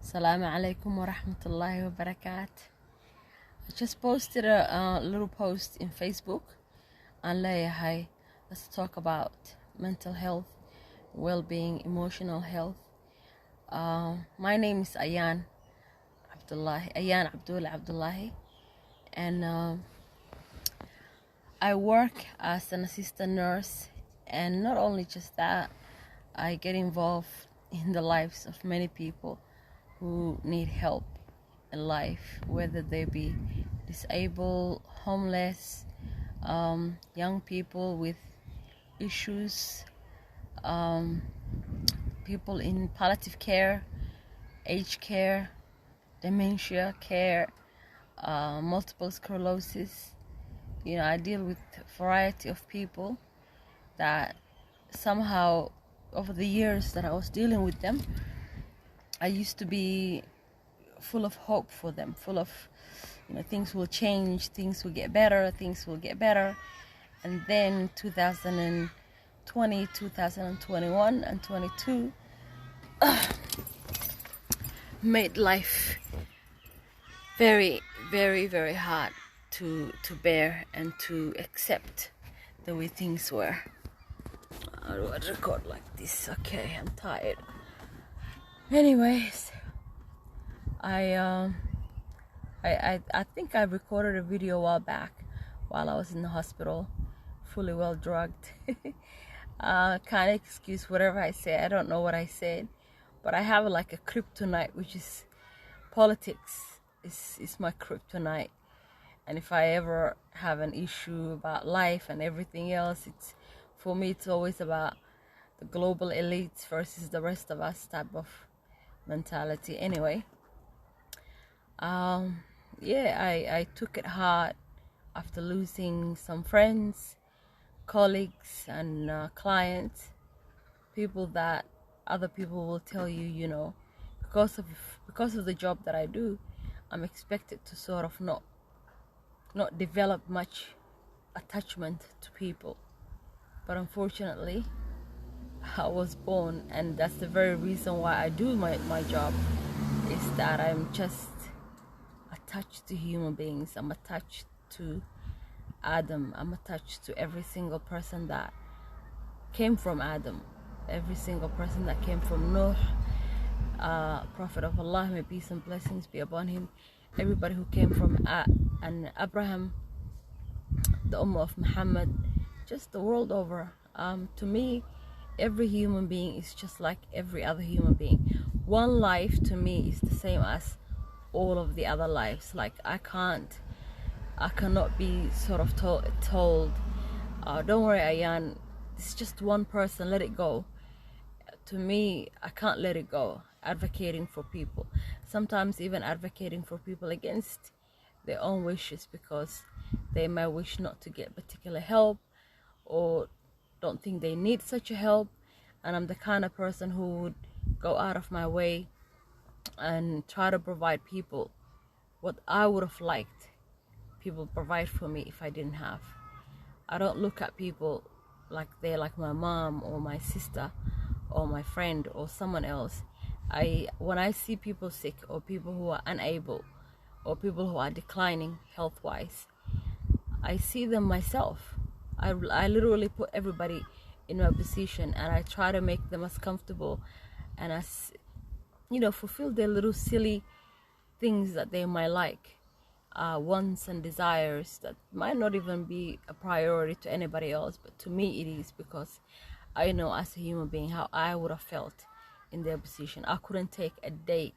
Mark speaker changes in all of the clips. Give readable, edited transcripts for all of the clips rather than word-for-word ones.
Speaker 1: Assalamu alaikum wa rahmatullahi wa barakatuh. I just posted a little post in Facebook and leeyahay, let's talk about mental health, well-being, emotional health. My name is Ayan Abdullahi, and I work as an assistant nurse, and not only just that, I get involved in the lives of many people who need help in life, whether they be disabled, homeless, young people with issues, people in palliative care, aged care, dementia care, multiple sclerosis. I deal with a variety of people that somehow over the years that I was dealing with them, I used to be full of hope for them, full of, things will change, things will get better. And then 2020, 2021, and 22 made life very, very, very hard to bear and to accept the way things were. How do I record like this? Okay, I'm tired. Anyways, I think I recorded a video a while back while I was in the hospital, fully well drugged. Can't excuse whatever I say. I don't know what I said, but I have like a kryptonite, which is politics. Is my kryptonite. And if I ever have an issue about life and everything else, for me it's always about the global elites versus the rest of us type of mentality. Anyway, I took it hard after losing some friends, colleagues, and clients, people that other people will tell you, because of the job that I do, I'm expected to sort of not develop much attachment to people. But unfortunately, I was born, and that's the very reason why I do my job, is that I'm just attached to human beings. I'm attached to Adam. I'm attached to every single person that came from Adam, every single person that came from Noah, Prophet of Allah, may peace and blessings be upon him, everybody who came from Abraham, the Ummah of Muhammad, just the world over. To me, every human being is just like every other human being. One life to me is the same as all of the other lives. Like I cannot be sort of told, don't worry, Ayan, it's just one person, let it go. To me, I can't let it go. Advocating for people, sometimes even advocating for people against their own wishes, because they might wish not to get particular help or don't think they need such a help. And I'm the kind of person who would go out of my way and try to provide people what I would have liked people provide for me if I didn't have. I don't look at people like they're like my mom or my sister or my friend or someone else. When I see people sick or people who are unable or people who are declining health-wise, I see them myself. I literally put everybody in my position, and I try to make them as comfortable and as, fulfill their little silly things that they might like, wants and desires that might not even be a priority to anybody else, but to me it is, because I know as a human being how I would have felt in their position. I couldn't take a day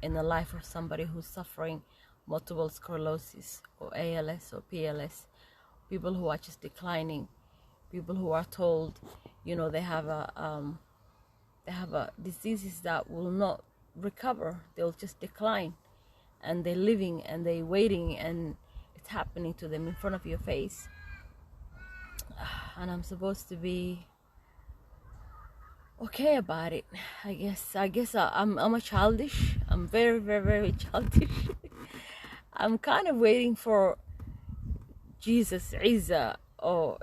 Speaker 1: in the life of somebody who's suffering multiple sclerosis or ALS or PLS, people who are just declining, people who are told, they have a diseases that will not recover, they'll just decline, and they're living and they're waiting, and it's happening to them in front of your face. And I'm supposed to be okay about it. I guess I'm a childish. I'm very, very, very childish. I'm kind of waiting for Jesus, Isa, or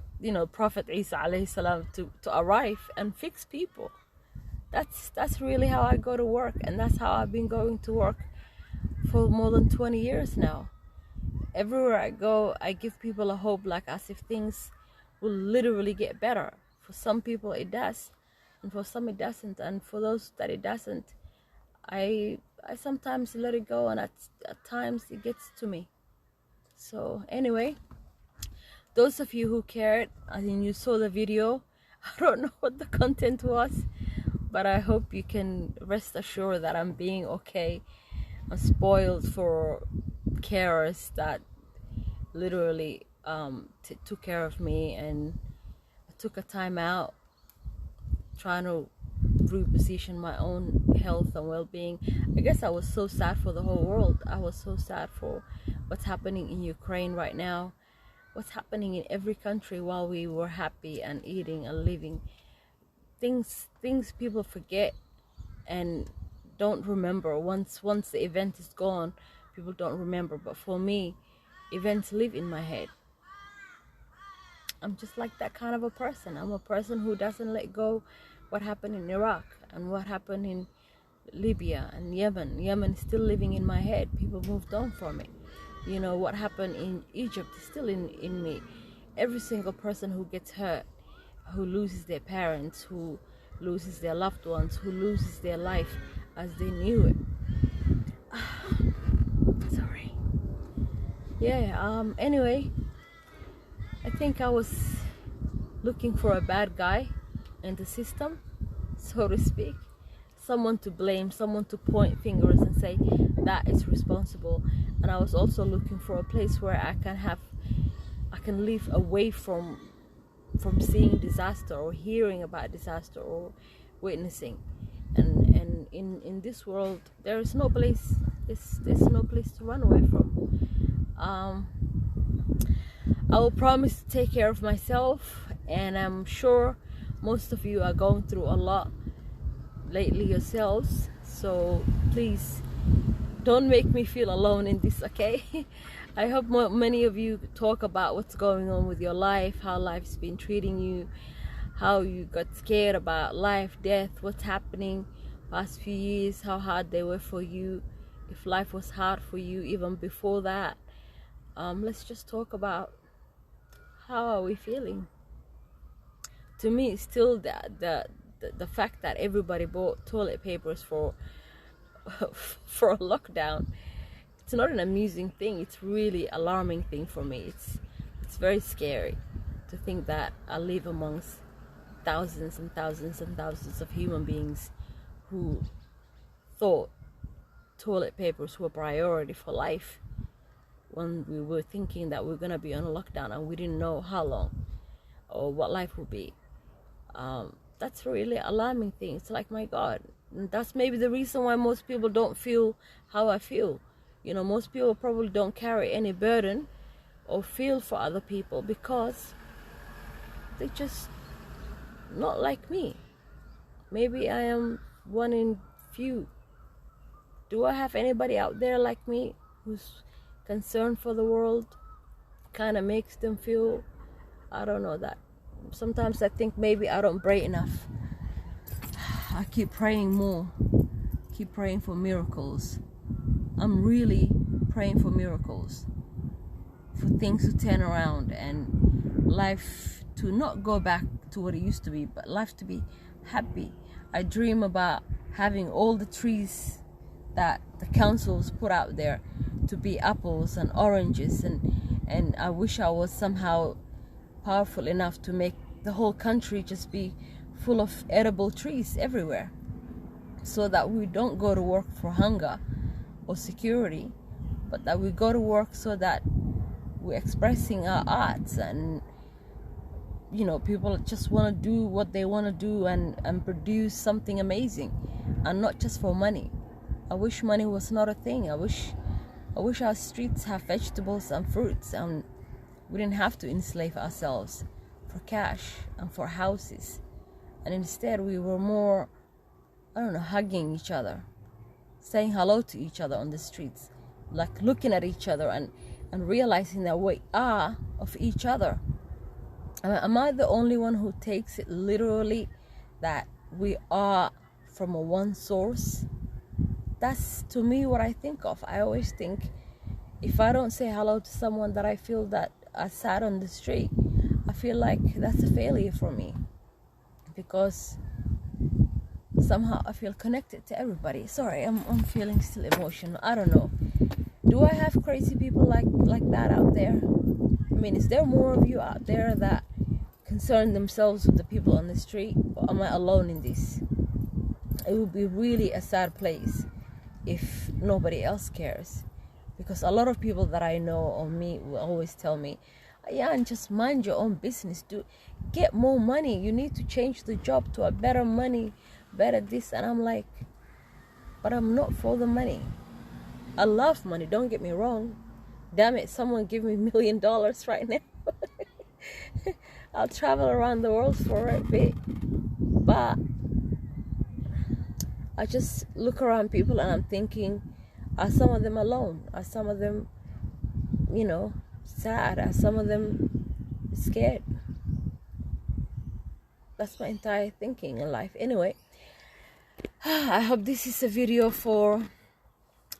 Speaker 1: Prophet Isa alayhi salam to arrive and fix people. that's really how I go to work, and that's how I've been going to work for more than 20 years now. Everywhere I go, I give people a hope, like as if things will literally get better. For some people it does, and for some it doesn't, and for those that it doesn't, I sometimes let it go, and at times it gets to me. So anyway, those of you who cared and you saw the video, I don't know what the content was, but I hope you can rest assured that I'm being okay. I'm spoiled for carers that literally took care of me, and I took a time out trying to reposition my own health and well-being. I guess I was so sad for the whole world. I was so sad for what's happening in Ukraine right now, what's happening in every country while we were happy and eating and living. Things people forget and don't remember. Once the event is gone, people don't remember. But for me, events live in my head. I'm just like that kind of a person. I'm a person who doesn't let go what happened in Iraq and what happened in Libya and Yemen. Yemen is still living in my head. People moved on from it. You know, what happened in Egypt is still in me. Every single person who gets hurt, who loses their parents, who loses their loved ones, who loses their life as they knew it. Sorry. Yeah, anyway, I think I was looking for a bad guy in the system, so to speak. Someone to blame, someone to point fingers and say that is responsible. And I was also looking for a place where I can live away from seeing disaster or hearing about disaster or witnessing. And in this world, there is no place. There's no place to run away from. I will promise to take care of myself, and I'm sure most of you are going through a lot lately yourselves, so please don't make me feel alone in this, okay? I hope many of you talk about what's going on with your life, how life's been treating you, how you got scared about life, death, what's happening past few years, how hard they were for you, if life was hard for you even before that. Let's just talk about how are we feeling. To me, it's still the fact that everybody bought toilet papers for for a lockdown. It's not an amusing thing. It's really alarming thing for me. It's very scary to think that I live amongst thousands and thousands and thousands of human beings who thought toilet papers were a priority for life when we were thinking that we're gonna be on a lockdown and we didn't know how long or what life would be. That's really alarming thing. It's like, my God, and that's maybe the reason why most people don't feel how I feel. You know, most people probably don't carry any burden or feel for other people because they just not like me. Maybe I am one in few. Do I have anybody out there like me who's concerned for the world? Kind of makes them feel, I don't know, that sometimes I think maybe I don't pray enough. I keep praying more, keep praying for miracles. I'm really praying for miracles, for things to turn around and life to not go back to what it used to be, but life to be happy. I dream about having all the trees that the councils put out there to be apples and oranges, and I wish I was somehow powerful enough to make the whole country just be full of edible trees everywhere, so that we don't go to work for hunger or security, but that we go to work so that we're expressing our arts, and you know, people just want to do what they want to do and produce something amazing, and not just for money. I wish money was not a thing. I wish our streets have vegetables and fruits, and we didn't have to enslave ourselves for cash and for houses. And instead we were more, I don't know, hugging each other, saying hello to each other on the streets, like looking at each other and realizing that we are of each other. Am I the only one who takes it literally that we are from a one source. That's to me what I think of. I always think, if I don't say hello to someone that I feel that I sat on the street, I feel like that's a failure for me, because somehow I feel connected to everybody. Sorry, I'm feeling still emotional. I don't know. Do I have crazy people like that out there? I mean, is there more of you out there that concern themselves with the people on the street, or am I alone in this? It would be really a sad place if nobody else cares, because a lot of people that I know or meet will always tell me, yeah, and just mind your own business, get more money, you need to change the job to a better money, better this. And I'm like, but I'm not for the money. I love money, don't get me wrong. Damn it, someone give me $1 million right now. I'll travel around the world for a bit. But I just look around people and I'm thinking, are some of them alone? Are some of them, sad? Are some of them scared? That's my entire thinking in life. Anyway, I hope this is a video for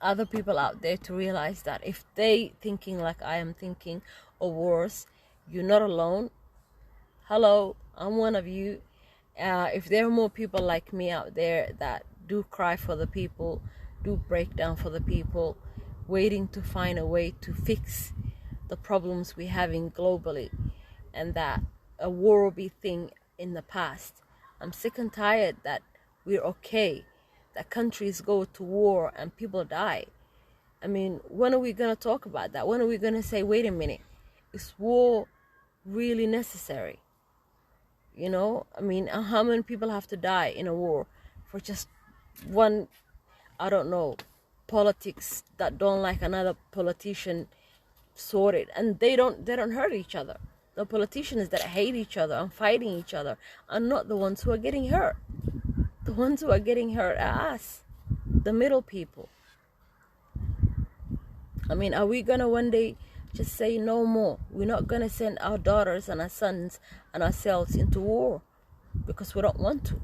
Speaker 1: other people out there to realize that if they thinking like I am thinking, or worse, you're not alone. Hello, I'm one of you. If there are more people like me out there that do cry for the people, do break down for the people, waiting to find a way to fix the problems we're having globally, and that a war will be thing in the past. I'm sick and tired that we're okay, that countries go to war and people die. I mean, when are we going to talk about that? When are we going to say, wait a minute, is war really necessary? I mean, how many people have to die in a war for just one, I don't know, politics that don't like another politician sorted, and they don't hurt each other. The politicians that hate each other and fighting each other are not the ones who are getting hurt. The ones who are getting hurt are us, the middle people. I mean, are we gonna one day just say no more? We're not gonna send our daughters and our sons and ourselves into war because we don't want to.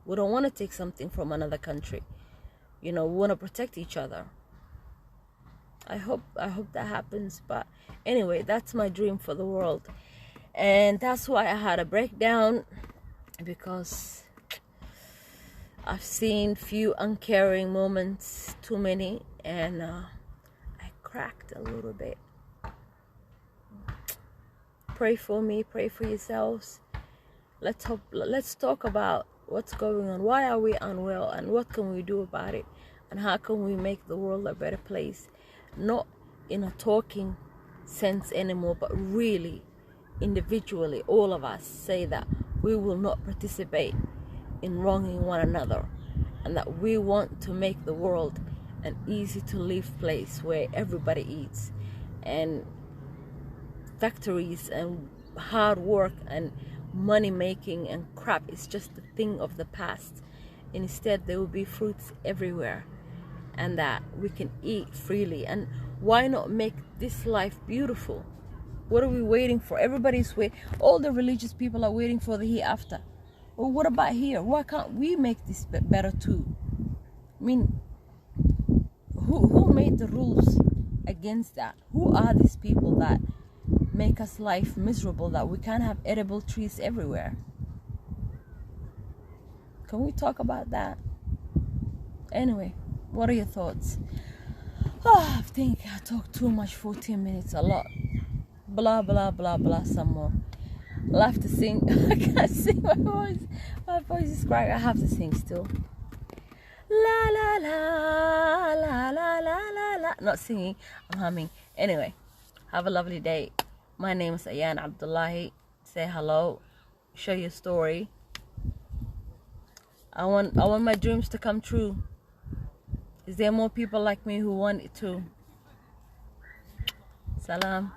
Speaker 1: We don't want to take something from another country. We want to protect each other. I hope that happens. But anyway, that's my dream for the world, and that's why I had a breakdown, because I've seen few uncaring moments, too many, and I cracked a little bit. Pray for me, pray for yourselves. Let's talk about what's going on. Why are we unwell, and what can we do about it, and how can we make the world a better place? Not in a talking sense anymore, but really individually, all of us say that we will not participate in wronging one another, and that we want to make the world an easy to live place where everybody eats, and factories and hard work and money making and crap is just a thing of the past. Instead, there will be fruits everywhere, and that we can eat freely. And why not make this life beautiful? What are we waiting for? Everybody's waiting. All the religious people are waiting for the hereafter. Well, what about here? Why can't we make this better too? I mean, who made the rules against that? Who are these people that make us life miserable, that we can't have edible trees everywhere? Can we talk about that? Anyway, what are your thoughts? I think I talked too much. 14 minutes, a lot. Blah blah blah blah. Some more. I'll have to sing. I can't sing, my voice is cracked. I have to sing still. La la la la la la la la. Not singing, I'm humming. Anyway, have a lovely day. My name is Ayan Abdullahi. Say hello, share your story. I want my dreams to come true. Is there more people like me who want it too? Salam.